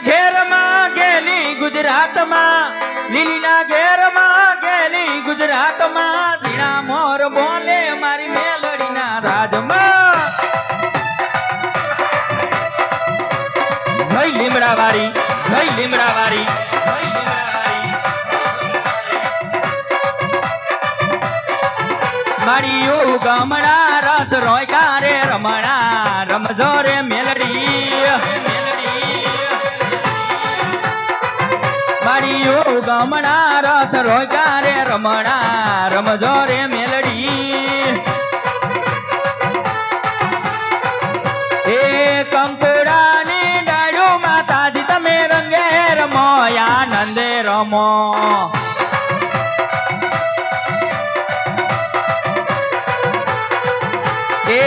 ઘેરમાં ગેલી ગુજરાતમાં, લીલીના ઘેરમાં ગેલી ગુજરાતમાં, ઝીણા મોર બોલે મારી મેલડીના રાજમાં. જય લીમડાવાળી, જય લીમડાવાળી, જય લીમડાવાળી. મારી ગમણા રસ રોયકા રે રમણા, રમજો રે મેલડી. મારી ગમણા રસ રોયકા રે રમણા, રમજો રે મેલડી. એ કંકુડાની ડાળું માતાજી તમે રંગે રમો, આનંદે રમો. એ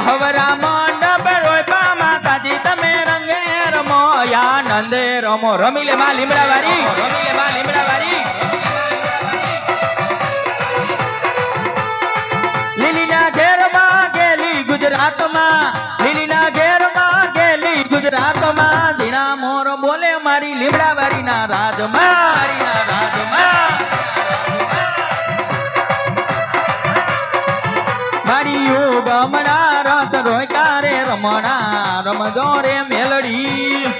હવરા મંડપ રોયપા માતાજી તમે રંગે રમો, આનંદે રમો. રમી લે માં લીમડાવાળી, રમી લે માં લીમડાવાળી. લીલીના ઘેરમાં ગેલી ગુજરાતમાં, લીલીના ઘેરમાં ગેલી ગુજરાતમાં, ઝીણા મોર બોલે મારી લીમડાવાળીના રાજમાં, રાજમાં. મારી ગમણા રસ રોયકા રે રમણા, રમજો રે મેલડી.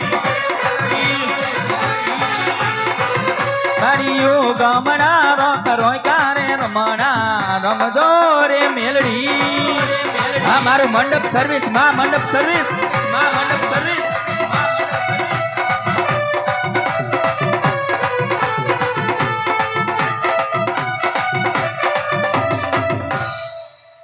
મારી ગમણા રસ રોયકા રે રમણા, રમજો રે મેલડી. હા મારું મંડપ સર્વિસ, માં મંડપ સર્વિસ, માં મંડપ સર્વિસ.